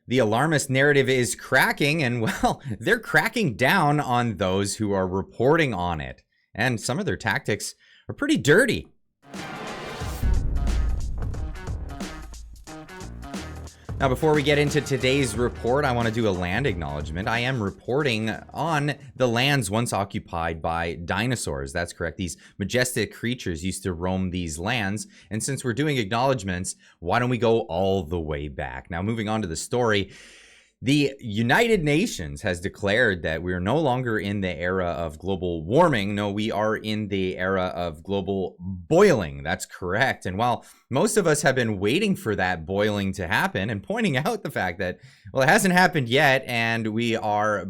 The alarmist narrative is cracking, and well, they're cracking down on those who are reporting on it. And some of their tactics are pretty dirty. Now, before we get into today's report, I want to do a land acknowledgement. I am reporting on the lands once occupied by dinosaurs. That's correct. These majestic creatures used to roam these lands. And since we're doing acknowledgements, why don't we go all the way back? Now, moving on to the story. The United Nations has declared that we are no longer in the era of global warming. No, we are in the era of global boiling. That's correct. And while most of us have been waiting for that boiling to happen and pointing out the fact that, well, it hasn't happened yet, and we are,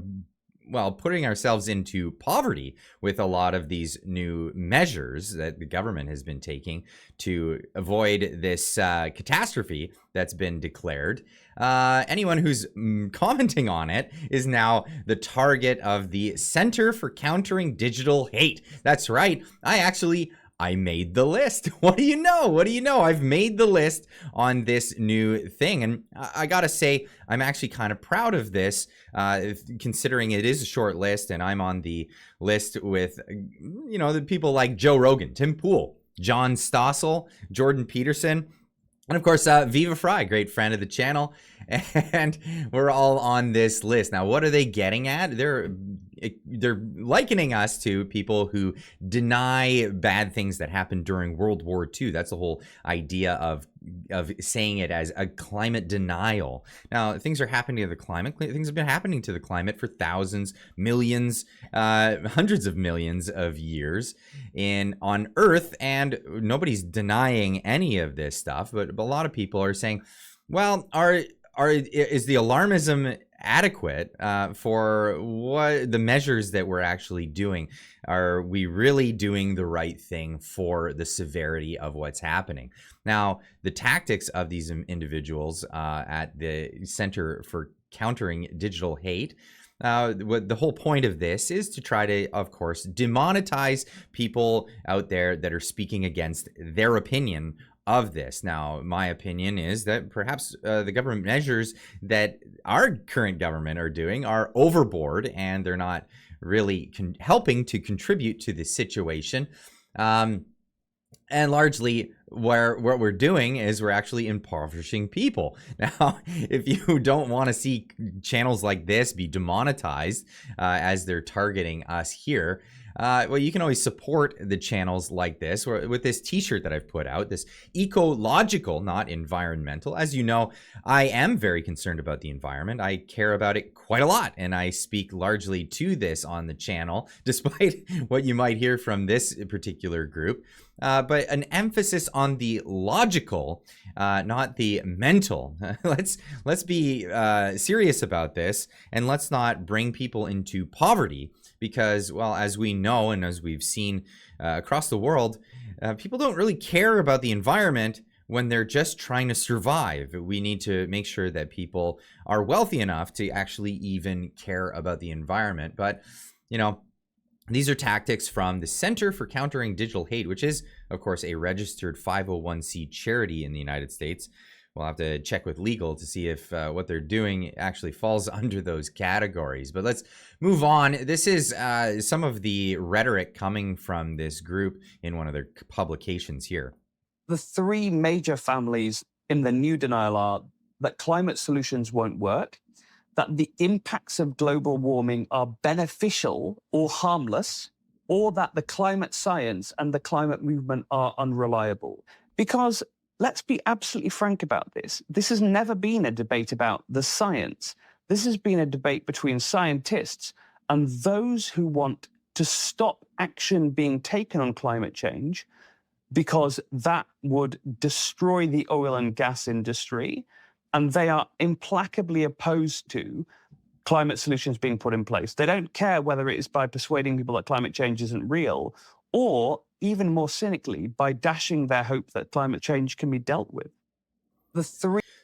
well, putting ourselves into poverty with a lot of these new measures that the government has been taking to avoid this catastrophe that's been declared. Anyone who's commenting on it is now the target of the Center for Countering Digital Hate. That's right. I made the list. What do you know? What do you know? I've made the list on this new thing. And I gotta say, I'm actually kind of proud of this, considering it is a short list and I'm on the list with, you know, the people like Joe Rogan, Tim Pool, John Stossel, Jordan Peterson, and of course, Viva Fry, great friend of the channel, and we're all on this list. Now, what are they getting at? They're likening us to people who deny bad things that happened during World War II. That's the whole idea of saying it as a climate denial. Now, things are happening to the climate. Things have been happening to the climate for thousands, millions, hundreds of millions of years on Earth, and nobody's denying any of this stuff. But a lot of people are saying, well, is the alarmism adequate for what the measures that we're actually doing? Are we really doing the right thing for the severity of what's happening? Now, the tactics of these individuals at the Center for Countering Digital Hate, the whole point of this is to try to, of course, demonetize people out there that are speaking against their opinion of this. Now, my opinion is that perhaps the government measures that our current government are doing are overboard, and they're not really helping to contribute to the situation. And largely, what we're doing is we're actually impoverishing people. Now, if you don't want to see channels like this be demonetized as they're targeting us here, well, you can always support the channels like this with this t-shirt that I've put out, this ecological, not environmental. As you know, I am very concerned about the environment. I care about it quite a lot, and I speak largely to this on the channel, despite what you might hear from this particular group. But an emphasis on the logical, not the mental. Let's be serious about this, and let's not bring people into poverty, because, well, as we know and as we've seen across the world, people don't really care about the environment when they're just trying to survive. We need to make sure that people are wealthy enough to actually even care about the environment. But, you know, these are tactics from the Center for Countering Digital Hate, which is, of course, a registered 501c charity in the United States. We'll have to check with legal to see if what they're doing actually falls under those categories. But let's move on. This is some of the rhetoric coming from this group in one of their publications here. The three major families in the new denial are that climate solutions won't work, that the impacts of global warming are beneficial or harmless, or that the climate science and the climate movement are unreliable. Because let's be absolutely frank about this. This has never been a debate about the science. This has been a debate between scientists and those who want to stop action being taken on climate change, because that would destroy the oil and gas industry. And they are implacably opposed to climate solutions being put in place. They don't care whether it is by persuading people that climate change isn't real, or even more cynically, by dashing their hope that climate change can be dealt with.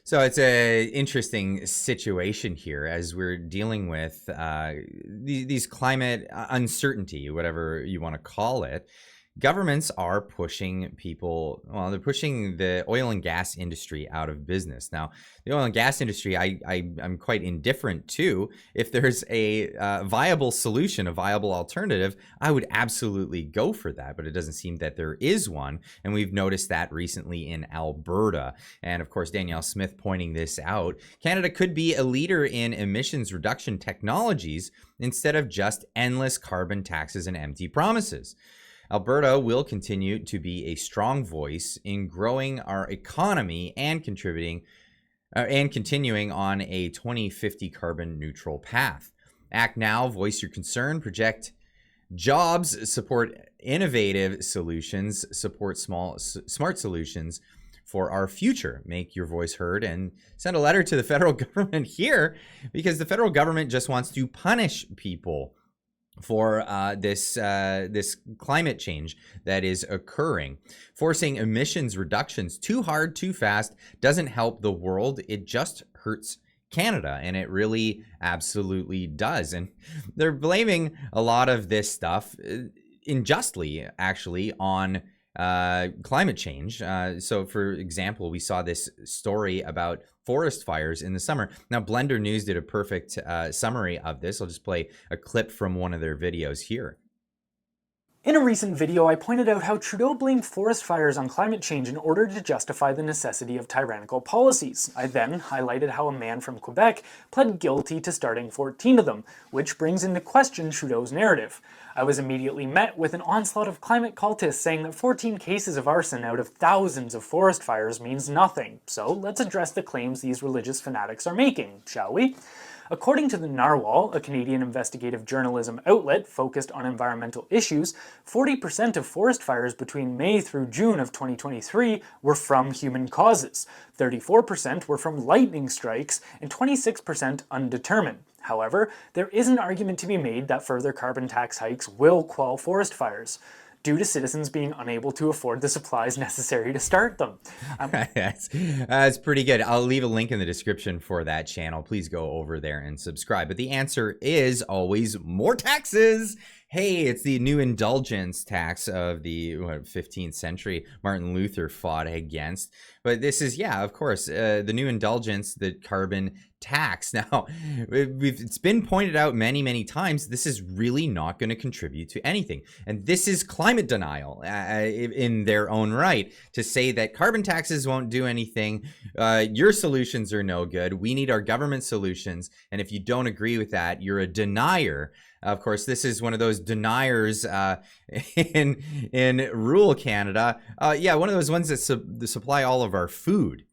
So it's an interesting situation here as we're dealing with these climate uncertainty, whatever you want to call it. governments are pushing people, well, they're pushing the oil and gas industry out of business. Now, the oil and gas industry, I'm quite indifferent to. If there's a viable solution, a viable alternative, I would absolutely go for that, but it doesn't seem that there is one. And we've noticed that recently in Alberta. And of course, Danielle Smith pointing this out. Canada could be a leader in emissions reduction technologies instead of just endless carbon taxes and empty promises. Alberta will continue to be a strong voice in growing our economy and contributing and continuing on a 2050 carbon neutral path. Act now, voice your concern, project jobs, support innovative solutions, support smart solutions for our future. Make your voice heard and send a letter to the federal government here, because the federal government just wants to punish people for this climate change that is occurring. Forcing emissions reductions too hard, too fast doesn't help the world. It just hurts Canada, and it really absolutely does. And they're blaming a lot of this stuff, unjustly, actually, on climate change. So, for example, we saw this story about forest fires in the summer. Now, Blendr News did a perfect summary of this. I'll just play a clip from one of their videos here. In a recent video, I pointed out how Trudeau blamed forest fires on climate change in order to justify the necessity of tyrannical policies. I then highlighted how a man from Quebec pled guilty to starting 14 of them, which brings into question Trudeau's narrative. I was immediately met with an onslaught of climate cultists saying that 14 cases of arson out of thousands of forest fires means nothing. So let's address the claims these religious fanatics are making, shall we? According to the Narwhal, a Canadian investigative journalism outlet focused on environmental issues, 40% of forest fires between May through June of 2023 were from human causes, 34% were from lightning strikes, and 26% undetermined. However, there is an argument to be made that further carbon tax hikes will quell forest fires, due to citizens being unable to afford the supplies necessary to start them. That's pretty good. I'll leave a link in the description for that channel. Please go over there and subscribe. But the answer is always more taxes. Hey, it's the new indulgence tax of the 15th century Martin Luther fought against. But this is, yeah, of course, the new indulgence, the carbon tax. Now, it's been pointed out many, many times, this is really not going to contribute to anything. And this is climate denial in their own right, to say that carbon taxes won't do anything. Your solutions are no good. We need our government solutions. And if you don't agree with that, you're a denier. Of course, this is one of those deniers in rural Canada. Yeah, one of those ones that supply all of our food.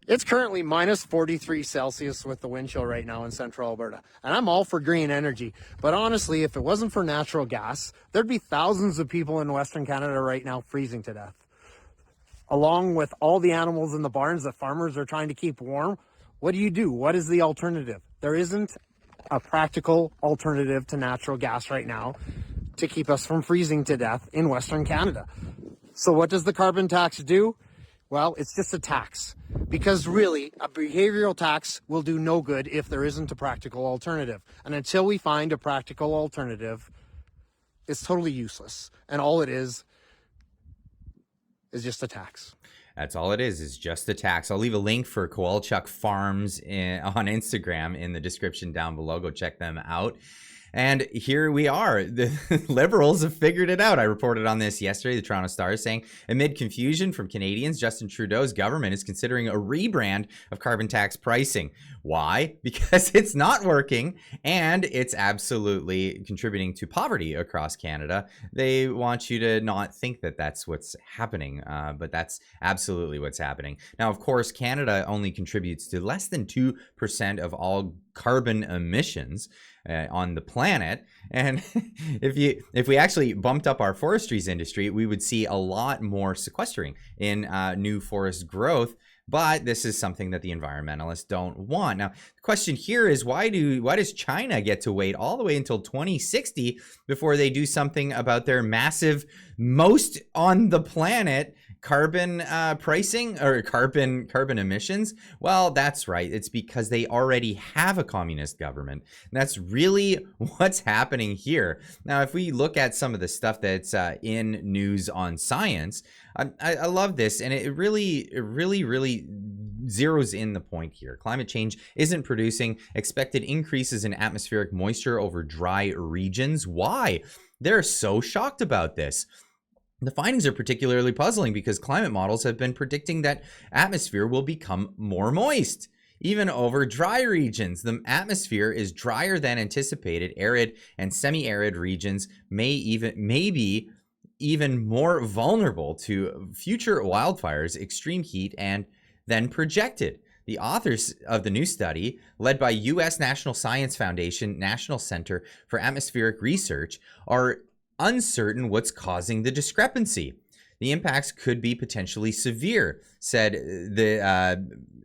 It's currently minus 43 Celsius with the wind chill right now in central Alberta. And I'm all for green energy. But honestly, if it wasn't for natural gas, there'd be thousands of people in Western Canada right now freezing to death. Along with all the animals in the barns that farmers are trying to keep warm, what do? What is the alternative? There isn't a practical alternative to natural gas right now to keep us from freezing to death in Western Canada. So what does the carbon tax do? Well, it's just a tax, because really a behavioral tax will do no good if there isn't a practical alternative. And until we find a practical alternative, it's totally useless. And all it is just a tax. That's all it is just a tax. I'll leave a link for Kowalchuk Farms on Instagram in the description down below. Go check them out. And here we are. The Liberals have figured it out. I reported on this yesterday, the Toronto Star, saying, amid confusion from Canadians, Justin Trudeau's government is considering a rebrand of carbon tax pricing. Why? Because it's not working, and it's absolutely contributing to poverty across Canada. They want you to not think that that's what's happening, but that's absolutely what's happening. Now, of course, Canada only contributes to less than 2% of all carbon emissions on the planet. And if we actually bumped up our forestries industry, we would see a lot more sequestering in new forest growth. But this is something that the environmentalists don't want. Now, the question here is, why does China get to wait all the way until 2060 before they do something about their massive, most on the planet carbon pricing or carbon emissions? Well, that's right. It's because they already have a communist government. And that's really what's happening here. Now, if we look at some of the stuff that's in news on science, I love this, and it really zeroes in the point here. Climate change isn't producing expected increases in atmospheric moisture over dry regions. Why? They're so shocked about this. The findings are particularly puzzling because climate models have been predicting that atmosphere will become more moist. Even over dry regions, the atmosphere is drier than anticipated. Arid and semi-arid regions may be even more vulnerable to future wildfires, extreme heat, and than projected. The authors of the new study, led by U.S. National Science Foundation National Center for Atmospheric Research, are uncertain what's causing the discrepancy. The impacts could be potentially severe, said the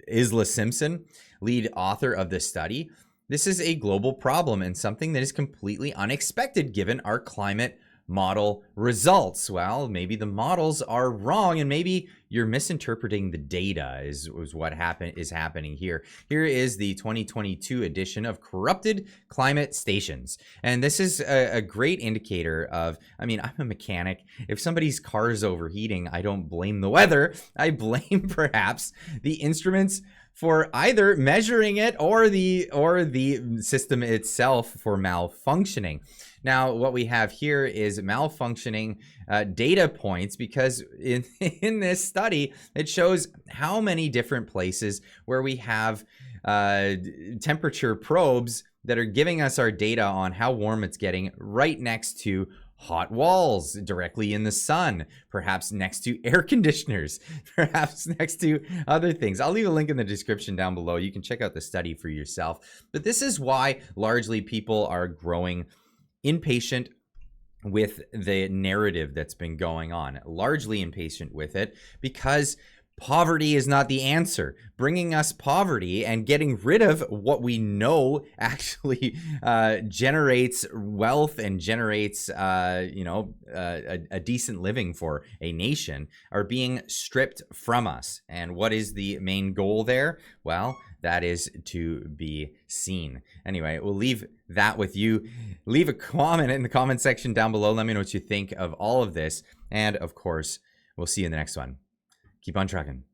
Isla Simpson, lead author of the study. This is a global problem and something that is completely unexpected given our climate model results. Well, maybe the models are wrong, and maybe you're misinterpreting the data is what is happening here. Here is the 2022 edition of Corrupted Climate Stations. And this is a great indicator of, I mean, I'm a mechanic. If somebody's car is overheating, I don't blame the weather. I blame perhaps the instruments for either measuring it or the system itself for malfunctioning. Now, what we have here is malfunctioning data points, because in this study, it shows how many different places where we have temperature probes that are giving us our data on how warm it's getting right next to hot walls, directly in the sun, perhaps next to air conditioners, perhaps next to other things. I'll leave a link in the description down below. You can check out the study for yourself. But this is why largely people are growing impatient with the narrative that's been going on, largely impatient with it, because poverty is not the answer. Bringing us poverty and getting rid of what we know actually generates wealth and generates, a decent living for a nation are being stripped from us. And what is the main goal there? Well, that is to be seen. Anyway, we'll leave that with you. Leave a comment in the comment section down below. Let me know what you think of all of this. And of course, we'll see you in the next one. Keep on trucking.